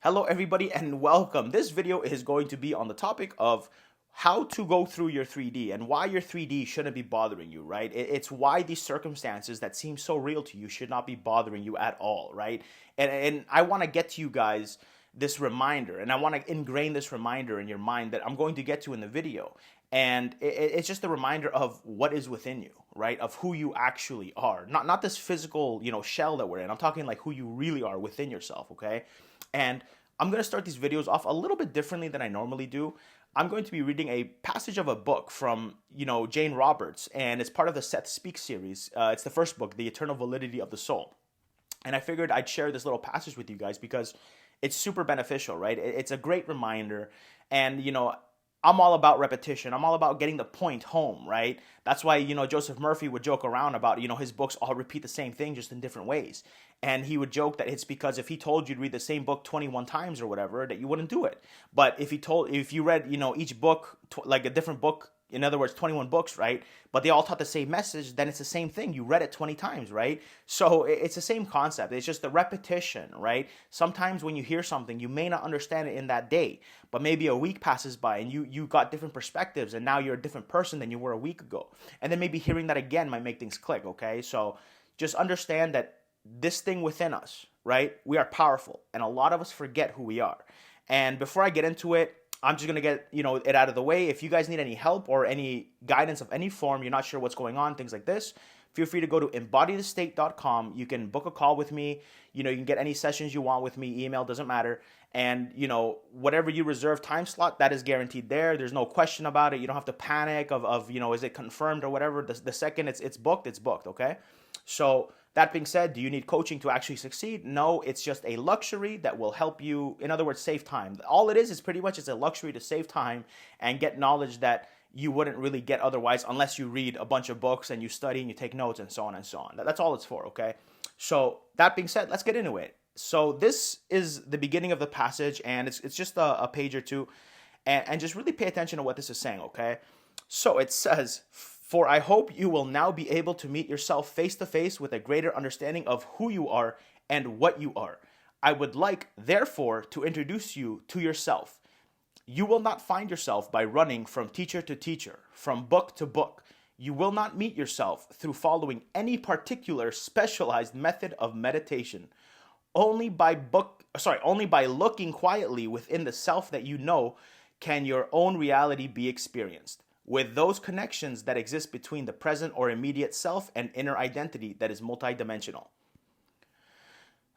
Hello everybody and welcome. This video is going to be on the topic of how to go through your 3D and why your 3D shouldn't be bothering you, right? It's why these circumstances that seem so real to you should not be bothering you at all, right? And I want to get to you guys this reminder, and I want to ingrain this reminder in your mind that I'm going to get to in the video. And it's just a reminder of what is within you, right? Of who you actually are. Not this physical, shell that we're in. I'm talking like who you really are within yourself, okay? And I'm going to start these videos off a little bit differently than I normally do. I'm going to be reading a passage of a book from, Jane Roberts, and it's part of the Seth Speaks series. It's the first book, The Eternal Validity of the Soul. And I figured I'd share this little passage with you guys because it's super beneficial, right? It's a great reminder. And, I'm all about repetition. I'm all about getting the point home, right? That's why, Joseph Murphy would joke around about, his books all repeat the same thing just in different ways. And he would joke that it's because if he told you to read the same book 21 times or whatever, that you wouldn't do it. But if you read, each book, like a different book, in other words, 21 books, right? But they all taught the same message, then it's the same thing. You read it 20 times, right? So it's the same concept. It's just the repetition, right? Sometimes when you hear something, you may not understand it in that day, but maybe a week passes by and you got different perspectives and now you're a different person than you were a week ago. And then maybe hearing that again might make things click, okay? So just understand that this thing within us, right? We are powerful, and a lot of us forget who we are. And before I get into it, I'm just going to get, it out of the way. If you guys need any help or any guidance of any form, you're not sure what's going on, things like this, feel free to go to embodythestate.com. You can book a call with me. You can get any sessions you want with me, email, doesn't matter. And, whatever you reserve time slot, that is guaranteed there. There's no question about it. You don't have to panic of is it confirmed or whatever. The second it's booked, okay? So that being said, do you need coaching to actually succeed? No, it's just a luxury that will help you, in other words, save time. All it is pretty much it's a luxury to save time and get knowledge that you wouldn't really get otherwise unless you read a bunch of books and you study and you take notes and so on and so on. That's all it's for, okay? So that being said, let's get into it. So this is the beginning of the passage, and it's just a page or two, and just really pay attention to what this is saying, okay? So it says, "For I hope you will now be able to meet yourself face to face with a greater understanding of who you are and what you are. I would like, therefore, to introduce you to yourself. You will not find yourself by running from teacher to teacher, from book to book. You will not meet yourself through following any particular specialized method of meditation. Only by looking quietly within the self that you know can your own reality be experienced, with those connections that exist between the present or immediate self and inner identity that is multidimensional.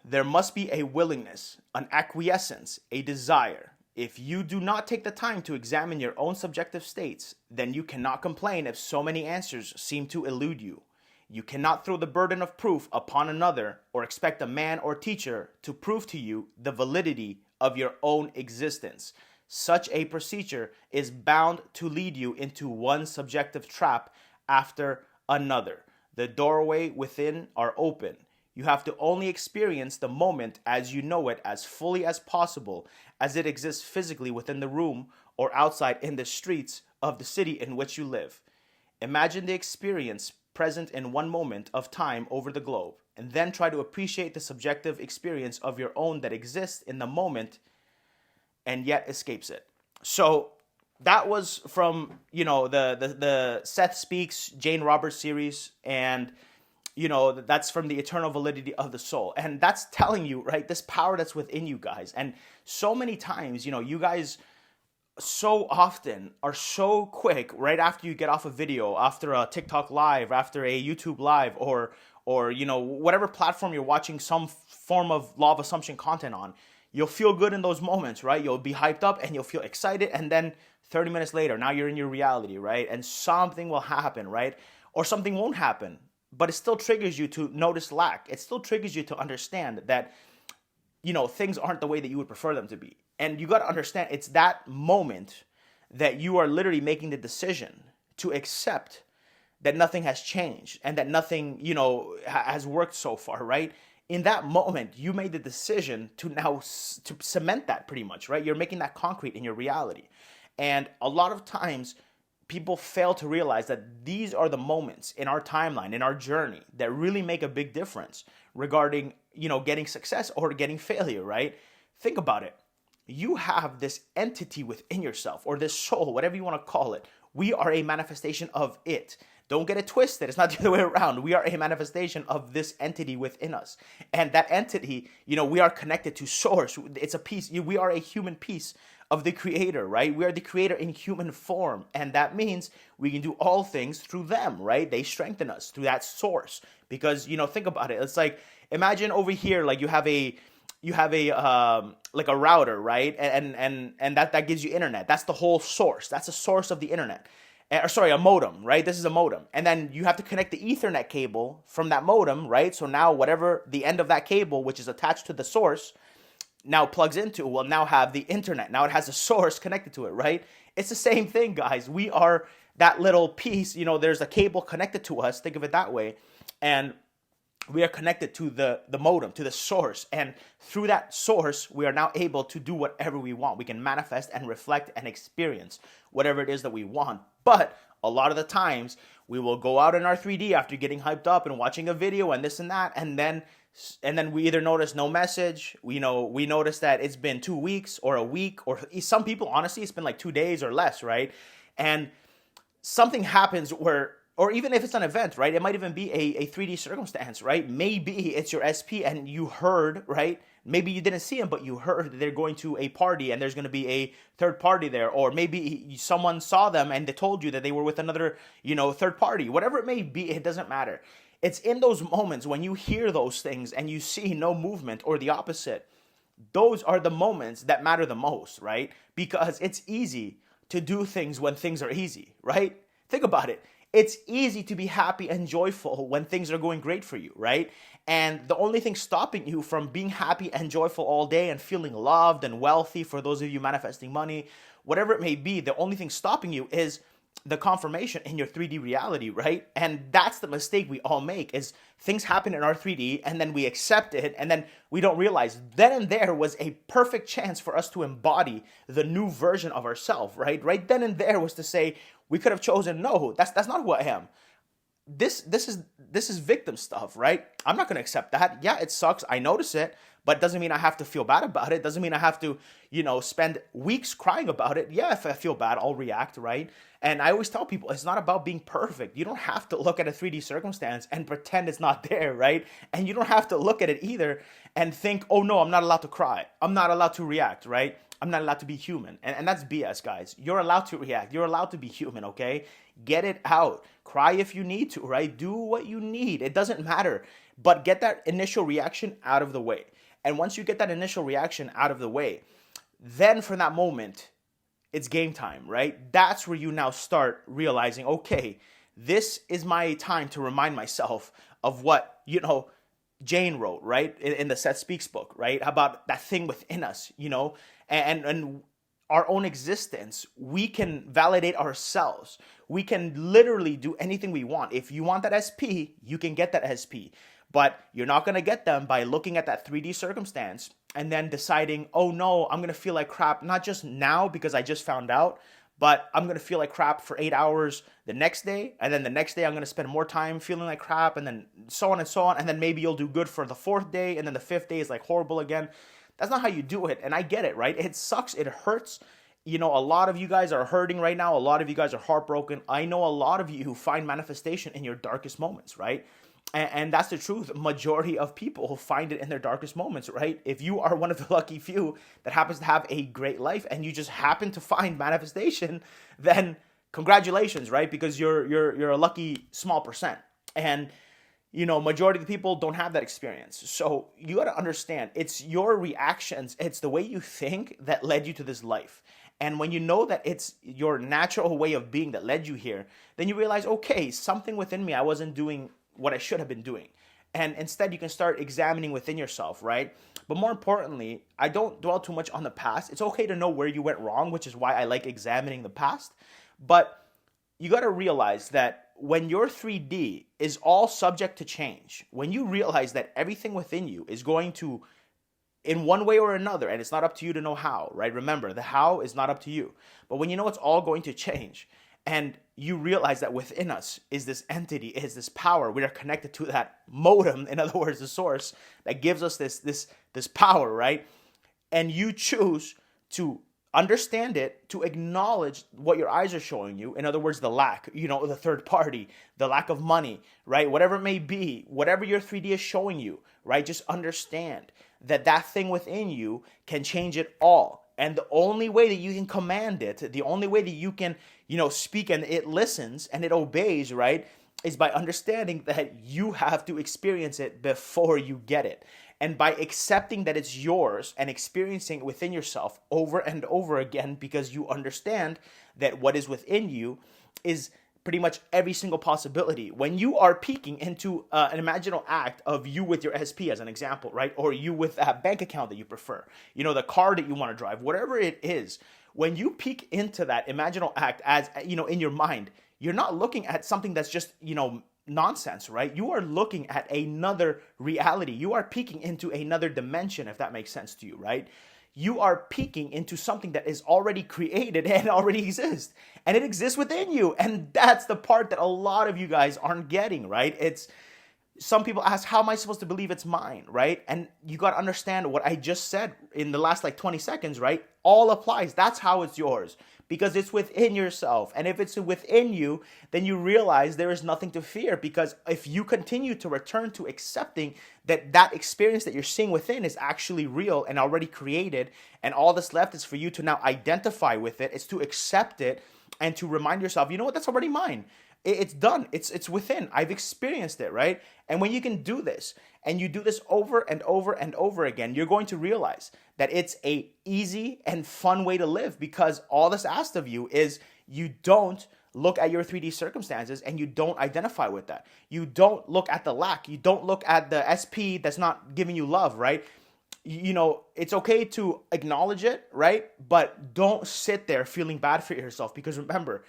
There must be a willingness, an acquiescence, a desire. If you do not take the time to examine your own subjective states, then you cannot complain if so many answers seem to elude you. You cannot throw the burden of proof upon another or expect a man or teacher to prove to you the validity of your own existence. Such a procedure is bound to lead you into one subjective trap after another. The doorway within are open. You have to only experience the moment as you know it as fully as possible, as it exists physically within the room or outside in the streets of the city in which you live. Imagine the experience present in one moment of time over the globe, and then try to appreciate the subjective experience of your own that exists in the moment and yet escapes it." So that was from, the Seth Speaks, Jane Roberts series, and, that's from The Eternal Validity of the Soul. And that's telling you, right, this power that's within you guys. And so many times, you guys so often are so quick right after you get off a video, after a TikTok live, after a YouTube live, or whatever platform you're watching some form of law of assumption content on. You'll feel good in those moments, right? You'll be hyped up and you'll feel excited, and then 30 minutes later, now you're in your reality, right? And something will happen, right? Or something won't happen, but it still triggers you to notice lack. It still triggers you to understand that, things aren't the way that you would prefer them to be. And you got to understand, it's that moment that you are literally making the decision to accept that nothing has changed and that nothing, has worked so far, right? In that moment, you made the decision to now to cement that pretty much, right? You're making that concrete in your reality. And a lot of times, people fail to realize that these are the moments in our timeline, in our journey, that really make a big difference regarding, getting success or getting failure, right? Think about it. you have this entity within yourself, or this soul, whatever you want to call it. We are a manifestation of it. Don't get it twisted. It's not the other way around. We are a manifestation of this entity within us. And that entity, we are connected to source. It's a piece. We are a human piece of the creator, right? We are the creator in human form. And that means we can do all things through them, right? They strengthen us through that source. Because, think about it. It's like, imagine over here, like you have a like a router, right? And that gives you internet. That's the whole source. That's the source of the internet. Or sorry, a modem, right? This is a modem. And then you have to connect the Ethernet cable from that modem, right? So now whatever the end of that cable, which is attached to the source, now plugs into, will now have the internet. Now it has a source connected to it, right? It's the same thing, guys. We are that little piece, there's a cable connected to us. Think of it that way. And we are connected to the modem, to the source. And through that source, we are now able to do whatever we want. We can manifest and reflect and experience whatever it is that we want. But a lot of the times, we will go out in our 3D after getting hyped up and watching a video and this and that. And then we either notice no message, we notice that it's been 2 weeks or a week, or some people, honestly, it's been like 2 days or less, right? And something happens where, or even if it's an event, right? It might even be a 3D circumstance, right? Maybe it's your SP and you heard, right? Maybe you didn't see him, but you heard that they're going to a party and there's going to be a third party there. Or maybe someone saw them and they told you that they were with another, third party. Whatever it may be, it doesn't matter. It's in those moments when you hear those things and you see no movement or the opposite. Those are the moments that matter the most, right? Because it's easy to do things when things are easy, right? Think about it. It's easy to be happy and joyful when things are going great for you, right? And the only thing stopping you from being happy and joyful all day and feeling loved and wealthy, for those of you manifesting money, whatever it may be, the only thing stopping you is the confirmation in your 3D reality, right? And that's the mistake we all make, is things happen in our 3D and then we accept it and then we don't realize then and there was a perfect chance for us to embody the new version of ourselves, right? Right then and there was to say, we could have chosen, no, that's not who I am. This is victim stuff, right? I'm not going to accept that. Yeah, it sucks. I notice it, but it doesn't mean I have to feel bad about it. Doesn't mean I have to, spend weeks crying about it. Yeah, if I feel bad, I'll react, right? And I always tell people, it's not about being perfect. You don't have to look at a 3D circumstance and pretend it's not there, right? And you don't have to look at it either and think, oh no, I'm not allowed to cry. I'm not allowed to react, right? I'm not allowed to be human. And that's BS, guys. You're allowed to react. You're allowed to be human, okay? Get it out. Cry if you need to, right? Do what you need. It doesn't matter. But get that initial reaction out of the way. And once you get that initial reaction out of the way, then from that moment, it's game time, right? That's where you now start realizing, okay, this is my time to remind myself of what, Jane wrote, right? In the Seth Speaks book, right? About that thing within us, and our own existence. We can validate ourselves. We can literally do anything we want. If you want that SP, you can get that SP. But you're not going to get them by looking at that 3D circumstance and then deciding, oh no, I'm going to feel like crap, not just now because I just found out, but I'm going to feel like crap for 8 hours the next day. And then the next day, I'm going to spend more time feeling like crap, and then so on and so on. And then maybe you'll do good for the 4th day. And then the 5th day is like horrible again. That's not how you do it. And I get it, right? It sucks. It hurts. A lot of you guys are hurting right now. A lot of you guys are heartbroken. I know a lot of you who find manifestation in your darkest moments, right? And that's the truth. Majority of people find it in their darkest moments, right? If you are one of the lucky few that happens to have a great life and you just happen to find manifestation, then congratulations, right? Because you're a lucky small percent. And majority of the people don't have that experience. So you got to understand, it's your reactions, it's the way you think that led you to this life. And when you know that it's your natural way of being that led you here, then you realize, okay, something within me, I wasn't doing what I should have been doing. And instead you can start examining within yourself, right? But more importantly, I don't dwell too much on the past. It's okay to know where you went wrong, which is why I like examining the past. But you got to realize that when your 3D is all subject to change, when you realize that everything within you is going to, in one way or another, and it's not up to you to know how, right? Remember, the how is not up to you. But when you know it's all going to change, and you realize that within us is this entity, is this power. We are connected to that modem, in other words, the source that gives us this power, right? And you choose to understand it, to acknowledge what your eyes are showing you. In other words, the lack, the third party, the lack of money, right? Whatever it may be, whatever your 3D is showing you, right? Just understand that that thing within you can change it all. And the only way that you can command it, the only way that you can, speak and it listens and it obeys, right, is by understanding that you have to experience it before you get it. And by accepting that it's yours and experiencing it within yourself over and over again, because you understand that what is within you is pretty much every single possibility. When you are peeking into an imaginal act of you with your SP as an example, right? Or you with that bank account that you prefer, the car that you want to drive, whatever it is, when you peek into that imaginal act as, in your mind, you're not looking at something that's just, nonsense, right? You are looking at another reality. You are peeking into another dimension, if that makes sense to you, right? You are peeking into something that is already created and already exists. And it exists within you. And that's the part that a lot of you guys aren't getting, right? Some people ask, how am I supposed to believe it's mine, right? And you got to understand what I just said in the last 20 seconds, right? All applies. That's how it's yours, because it's within yourself. And if it's within you, then you realize there is nothing to fear, because if you continue to return to accepting that experience that you're seeing within is actually real and already created, and all that's left is for you to now identify with it, it's to accept it and to remind yourself, you know what, that's already mine. It's done. It's within. I've experienced it, right? And when you can do this, and you do this over and over and over again, you're going to realize that it's a easy and fun way to live, because all that's asked of you is you don't look at your 3D circumstances and you don't identify with that. You don't look at the lack. You don't look at the SP that's not giving you love, right? It's okay to acknowledge it, right? But don't sit there feeling bad for yourself, because remember,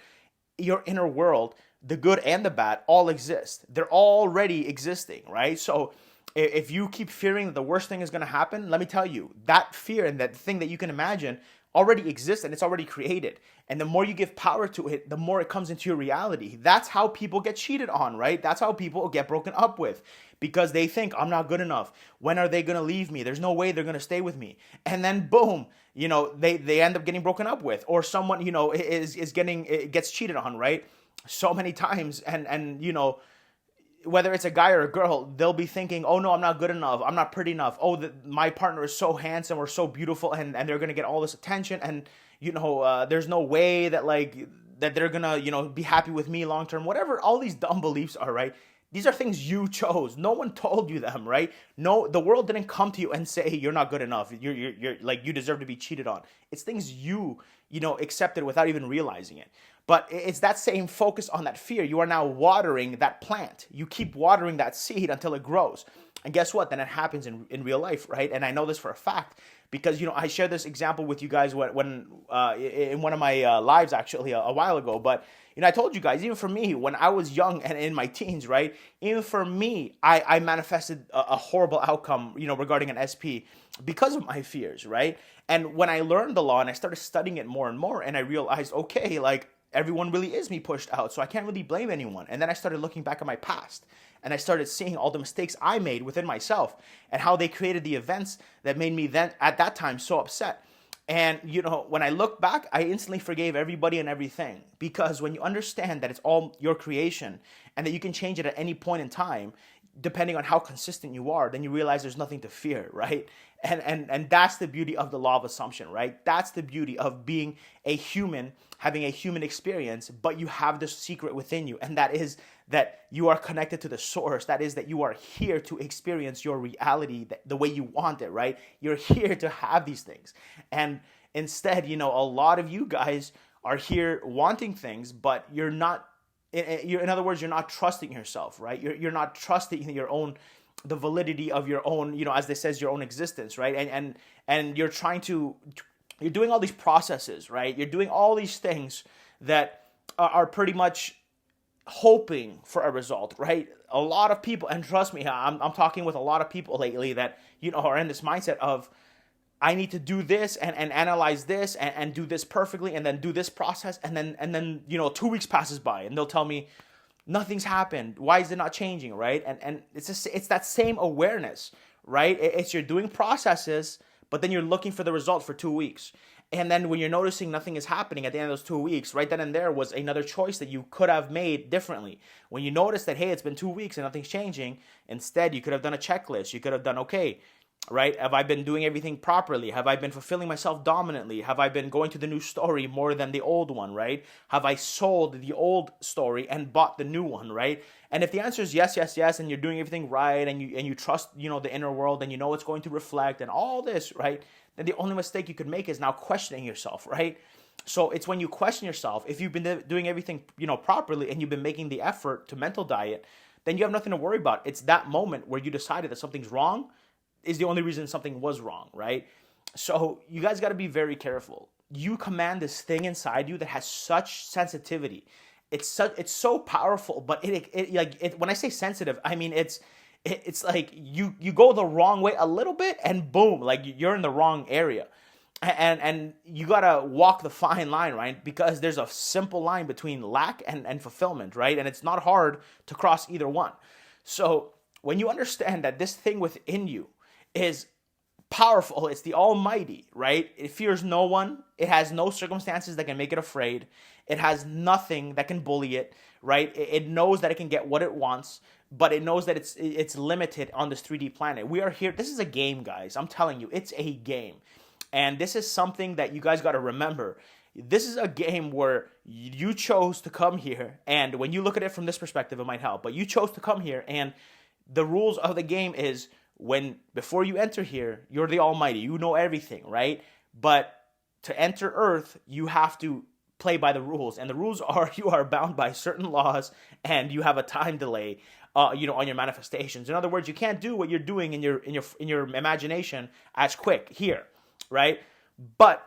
your inner world, the good and the bad, all exist. They're already existing, right? So if you keep fearing that the worst thing is going to happen, let me tell you, that fear and that thing that you can imagine already exists and it's already created. And the more you give power to it, the more it comes into your reality. That's how people get cheated on, right? That's how people get broken up with, because they think, I'm not good enough. When are they going to leave me? There's no way they're going to stay with me. And then boom, they end up getting broken up with, or someone, gets cheated on, right? So many times. And whether it's a guy or a girl, they'll be thinking, oh no, I'm not good enough. I'm not pretty enough. Oh, my partner is so handsome or so beautiful, and they're going to get all this attention. And, there's no way that that they're going to, be happy with me long term. Whatever all these dumb beliefs are, right? These are things you chose. No one told you them, right? No, the world didn't come to you and say, you're not good enough. You're like, you deserve to be cheated on. It's things you accepted without even realizing it. But it's that same focus on that fear. You are now watering that plant. You keep watering that seed until it grows. And guess what? Then it happens in real life, right? And I know this for a fact, because, I shared this example with you guys when in one of my lives, actually, a while ago. But, I told you guys, even for me, when I was young and in my teens, right? Even for me, I manifested a horrible outcome, regarding an SP because of my fears, right? And when I learned the law and I started studying it more and more, and I realized, okay, everyone really is me pushed out, so I can't really blame anyone. And then I started looking back at my past, and I started seeing all the mistakes I made within myself and how they created the events that made me then at that time so upset. And, when I look back, I instantly forgave everybody and everything, because when you understand that it's all your creation and that you can change it at any point in time, depending on how consistent you are, then you realize there's nothing to fear, right? And that's the beauty of the law of assumption, right? That's the beauty of being a human, having a human experience, but you have this secret within you, and that is that you are connected to the source. That is that you are here to experience your reality the way you want it, right? You're here to have these things. And instead, a lot of you guys are here wanting things, but you're not, in other words, you're not trusting yourself, right? You're not trusting the validity of your own, as they says, your own existence, right? And you're you're doing all these processes, right? You're doing all these things that are pretty much hoping for a result, right? A lot of people, and trust me, I'm talking with a lot of people lately that, are in this mindset of, I need to do this and analyze this and do this perfectly and then do this process. And then 2 weeks passes by and they'll tell me nothing's happened. Why is it not changing? Right. And it's that same awareness, right? It's you're doing processes, but then you're looking for the result for 2 weeks. And then when you're noticing nothing is happening at the end of those 2 weeks, right then and there was another choice that you could have made differently. When you notice that, hey, it's been 2 weeks and nothing's changing, instead you could have done a checklist. You could have done, okay, right? Have I been doing everything properly? Have I been fulfilling myself dominantly? Have I been going to the new story more than the old one, right? Have I sold the old story and bought the new one, right? And if the answer is yes, yes, yes, and you're doing everything right, and you trust, the inner world, and you know it's going to reflect and all this, right? Then the only mistake you could make is now questioning yourself, right? So it's when you question yourself, if you've been doing everything, properly, and you've been making the effort to mental diet, then you have nothing to worry about. It's that moment where you decided that something's wrong is the only reason something was wrong, right? So you guys got to be very careful. You command this thing inside you that has such sensitivity. It's so powerful, but when I say sensitive, I mean it's like you go the wrong way a little bit and boom, like you're in the wrong area. And you gotta walk the fine line, right? Because there's a simple line between lack and fulfillment, right? And it's not hard to cross either one. So when you understand that this thing within you is powerful, it's the Almighty, right? It fears no one. It has no circumstances that can make it afraid. It has nothing that can bully it, right? It knows that it can get what it wants, but it knows that it's limited on this 3D planet. We are here. This is a game, guys. I'm telling you, it's a game. And this is something that you guys got to remember. This is a game where you chose to come here, and when you look at it from this perspective, it might help. But you chose to come here, and the rules of the game is before you enter here, you're the Almighty. You know everything, right? But to enter Earth, you have to play by the rules, and the rules are you are bound by certain laws, and you have a time delay, on your manifestations. In other words, you can't do what you're doing in your imagination as quick here, right? But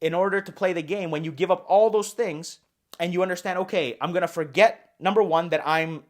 in order to play the game, when you give up all those things and you understand, okay, I'm gonna forget, number one, that I'm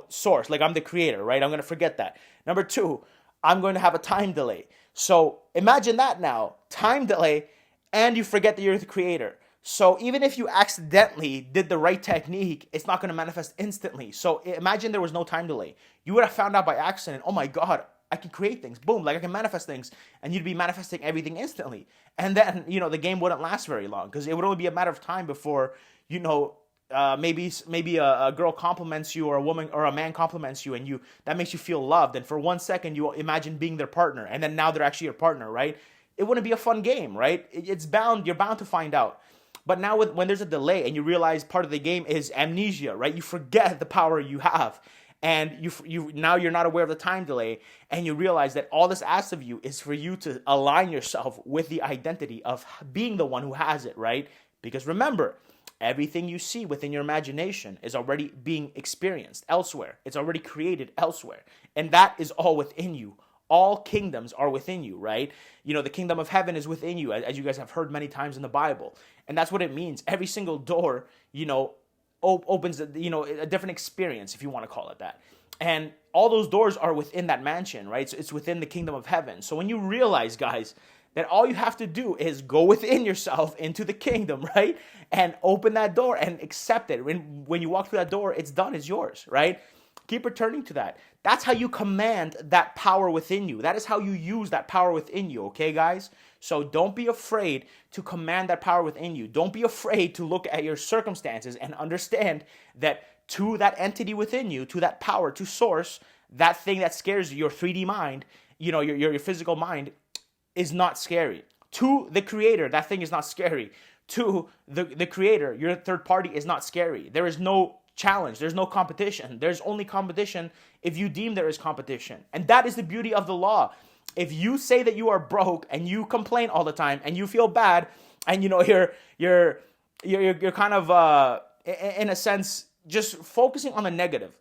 source, like I'm the creator, right? I'm gonna forget that. Number two, I'm going to have a time delay. So imagine that now, time delay, and you forget that you're the creator. So even if you accidentally did the right technique, it's not going to manifest instantly. So imagine there was no time delay. You would have found out by accident, oh my God, I can create things. Boom, like I can manifest things. And you'd be manifesting everything instantly. And then, the game wouldn't last very long because it would only be a matter of time before, maybe a girl compliments you, or a woman or a man compliments you, and that makes you feel loved. And for 1 second, you imagine being their partner, and then now they're actually your partner, right? It wouldn't be a fun game, right? You're bound to find out. But now when there's a delay and you realize part of the game is amnesia, right? You forget the power you have, and now you're not aware of the time delay, and you realize that all this asks of you is for you to align yourself with the identity of being the one who has it, right? Because remember, everything you see within your imagination is already being experienced elsewhere. It's already created elsewhere. And that is all within you. All kingdoms are within you, right? The kingdom of heaven is within you, as you guys have heard many times in the Bible. And that's what it means. Every single door, opens, a different experience, if you want to call it that. And all those doors are within that mansion, right? So it's within the kingdom of heaven. So when you realize, guys, that all you have to do is go within yourself into the kingdom, right? And open that door and accept it. When you walk through that door, it's done, it's yours, right? Keep returning to that. That's how you command that power within you. That is how you use that power within you, okay, guys? So don't be afraid to command that power within you. Don't be afraid to look at your circumstances and understand that to that entity within you, to that power, to source, that thing that scares you, your 3D mind, your physical mind, is not scary. To the creator, that thing is not scary. To the creator, your third party, is not scary. There is no challenge. There's no competition. There's only competition if you deem there is competition. And that is the beauty of the law. If you say that you are broke and you complain all the time and you feel bad and you're kind of in a sense just focusing on the negative,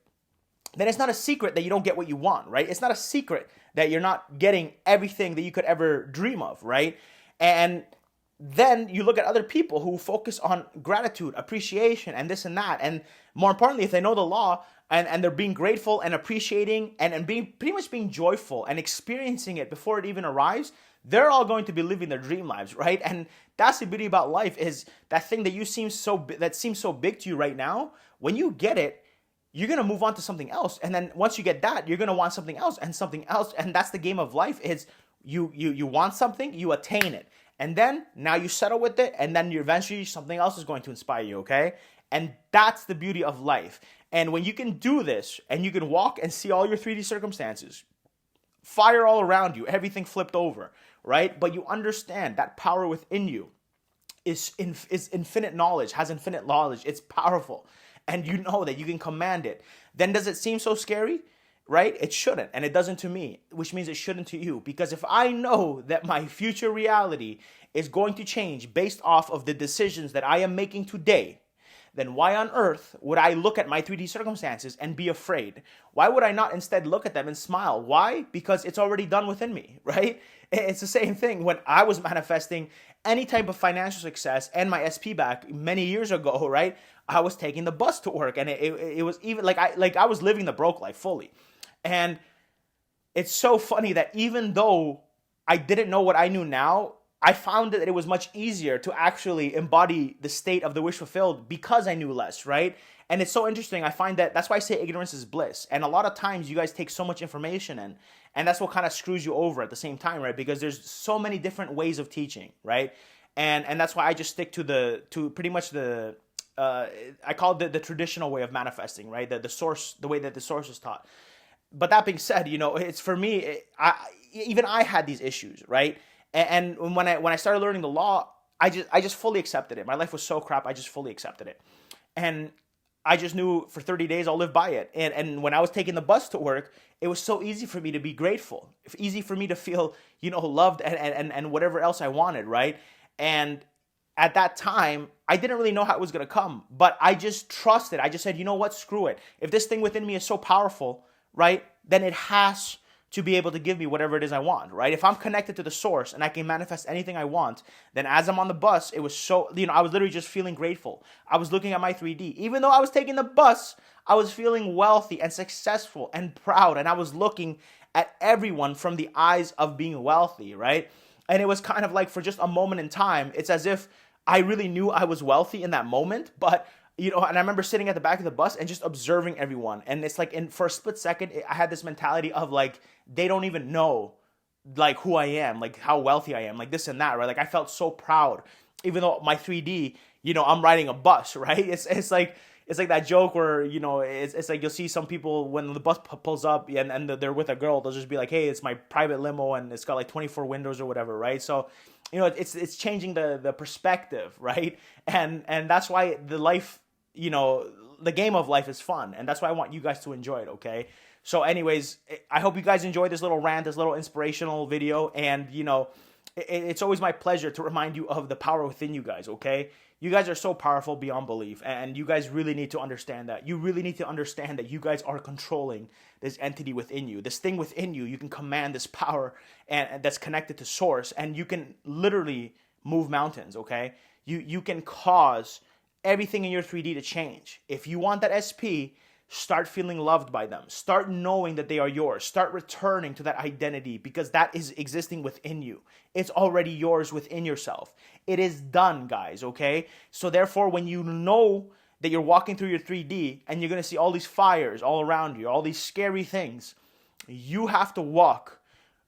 then it's not a secret that you don't get what you want, right? It's not a secret that you're not getting everything that you could ever dream of, right? And then you look at other people who focus on gratitude, appreciation, and this and that. And more importantly, if they know the law and they're being grateful and appreciating and being pretty much being joyful and experiencing it before it even arrives, they're all going to be living their dream lives, right? And that's the beauty about life, is that thing that seems so big to you right now. When you get it, you're going to move on to something else. And then once you get that, you're going to want something else. And that's the game of life, is You want something, you attain it. And then now you settle with it, and then eventually something else is going to inspire you, okay? And that's the beauty of life. And when you can do this and you can walk and see all your 3D circumstances, fire all around you, everything flipped over, right? But you understand that power within you is infinite knowledge, has infinite knowledge. It's powerful. And you know that you can command it. Then does it seem so scary? Right? It shouldn't. And it doesn't to me, which means it shouldn't to you. Because if I know that my future reality is going to change based off of the decisions that I am making today, then why on earth would I look at my 3D circumstances and be afraid? Why would I not instead look at them and smile? Why? Because it's already done within me, right? It's the same thing when I was manifesting any type of financial success and my SP back many years ago, right? I was taking the bus to work, and it was even like I was living the broke life fully. And it's so funny that even though I didn't know what I knew now, I found that it was much easier to actually embody the state of the wish fulfilled because I knew less, right? And it's so interesting. I find that's why I say ignorance is bliss. And a lot of times you guys take so much information in, and that's what kind of screws you over at the same time, right? Because there's so many different ways of teaching, right? And that's why I just stick to pretty much the I call it the traditional way of manifesting, right? The source, the way that the source is taught. But that being said, it's for me. Even I had these issues, right? And when I started learning the law, I just fully accepted it. My life was so crap, I just fully accepted it, and I just knew for 30 days I'll live by it. And when I was taking the bus to work, it was so easy for me to be grateful, easy for me to feel loved and whatever else I wanted, right? And at that time, I didn't really know how it was gonna come, but I just trusted. I just said, you know what, screw it. If this thing within me is so powerful, right, then it has to be able to give me whatever it is I want, right? If I'm connected to the source and I can manifest anything I want, then as I'm on the bus, it was so, I was literally just feeling grateful. I was looking at my 3D. Even though I was taking the bus, I was feeling wealthy and successful and proud. And I was looking at everyone from the eyes of being wealthy, right? And it was kind of like for just a moment in time, it's as if I really knew I was wealthy in that moment, but and I remember sitting at the back of the bus and just observing everyone. And it's like, for a split second, I had this mentality of like, they don't even know like who I am, like how wealthy I am, like this and that, right? Like I felt so proud, even though my 3D, I'm riding a bus, right? It's like that joke where, it's like you'll see some people when the bus pulls up and they're with a girl, they'll just be like, hey, it's my private limo and it's got like 24 windows or whatever, right? So, it's changing the perspective, right? And that's why the life, the game of life is fun. And that's why I want you guys to enjoy it, okay? So anyways, I hope you guys enjoyed this little rant, this little inspirational video. And, it's always my pleasure to remind you of the power within you guys, okay? You guys are so powerful beyond belief. And you guys really need to understand that. You really need to understand that you guys are controlling this entity within you. This thing within you, you can command this power and that's connected to source. And you can literally move mountains, okay? You can cause everything in your 3D to change. If you want that SP, start feeling loved by them. Start knowing that they are yours. Start returning to that identity because that is existing within you. It's already yours within yourself. It is done, guys, okay? So therefore, when you know that you're walking through your 3D and you're going to see all these fires all around you, all these scary things, you have to walk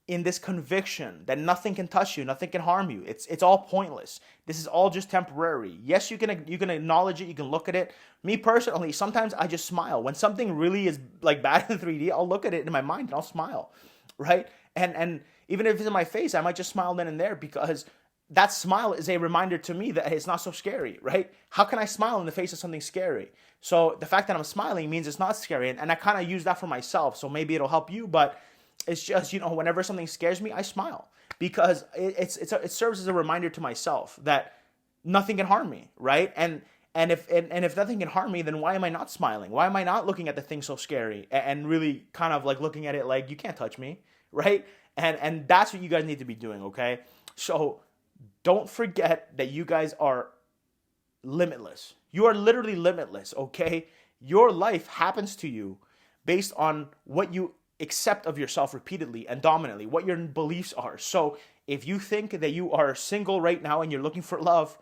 in this conviction that nothing can touch you, nothing can harm you. It's all pointless. This is all just temporary. Yes, you can acknowledge it, you can look at it. Me personally, sometimes I just smile. When something really is like bad in 3D, I'll look at it in my mind and I'll smile, right? And even if it's in my face, I might just smile then and there because that smile is a reminder to me that it's not so scary, right? How can I smile in the face of something scary? So the fact that I'm smiling means it's not scary. And I kind of use that for myself. So maybe it'll help you, but it's just, whenever something scares me, I smile because it serves as a reminder to myself that nothing can harm me, right? And if nothing can harm me, then why am I not smiling? Why am I not looking at the thing so scary and really kind of like looking at it like you can't touch me, right? And that's what you guys need to be doing, okay? So don't forget that you guys are limitless. You are literally limitless, okay? Your life happens to you based on what you accept of yourself repeatedly and dominantly, what your beliefs are. So if you think that you are single right now and you're looking for love,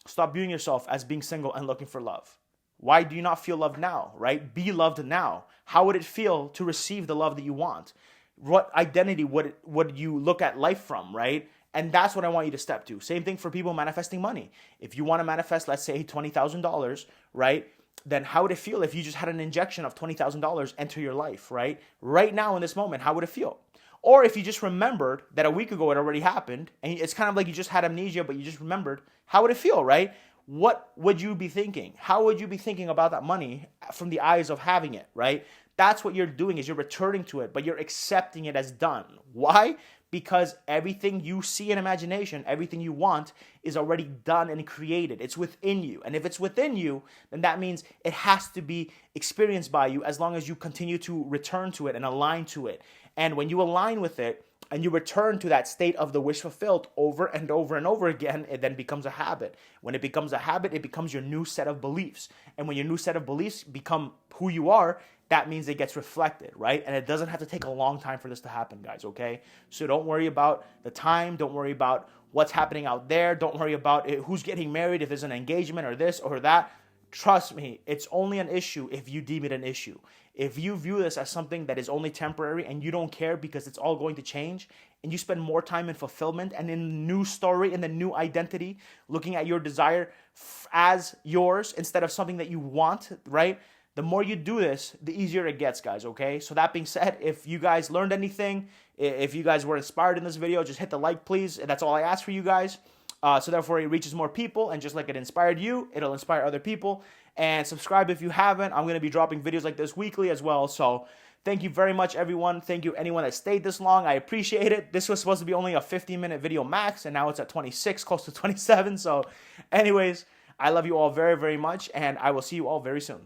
stop viewing yourself as being single and looking for love. Why do you not feel loved now, right? Be loved now. How would it feel to receive the love that you want? What identity would you look at life from, right? And that's what I want you to step to. Same thing for people manifesting money. If you want to manifest, let's say $20,000, right? Then how would it feel if you just had an injection of $20,000 enter your life, right? Right now in this moment, how would it feel? Or if you just remembered that a week ago it already happened, and it's kind of like you just had amnesia, but you just remembered, how would it feel, right? What would you be thinking? How would you be thinking about that money from the eyes of having it, right? That's what you're doing, is you're returning to it, but you're accepting it as done. Why? Because everything you see in imagination, everything you want, is already done and created. It's within you. And if it's within you, then that means it has to be experienced by you as long as you continue to return to it and align to it. And when you align with it and you return to that state of the wish fulfilled over and over and over again, it then becomes a habit. When it becomes a habit, it becomes your new set of beliefs. And when your new set of beliefs become who you are, that means it gets reflected, right? And it doesn't have to take a long time for this to happen, guys, okay? So don't worry about the time. Don't worry about what's happening out there. Don't worry about who's getting married, if there's an engagement or this or that. Trust me, it's only an issue if you deem it an issue. If you view this as something that is only temporary and you don't care because it's all going to change, and you spend more time in fulfillment and in the new story and the new identity, looking at your desire as yours instead of something that you want, right? The more you do this, the easier it gets, guys, okay? So that being said, if you guys learned anything, if you guys were inspired in this video, just hit the like, please. That's all I ask for you guys. So therefore, it reaches more people, and just like it inspired you, it'll inspire other people. And subscribe if you haven't. I'm going to be dropping videos like this weekly as well. So thank you very much, everyone. Thank you, anyone that stayed this long. I appreciate it. This was supposed to be only a 15-minute video max, and now it's at 26, close to 27. So anyways, I love you all very, very much, and I will see you all very soon.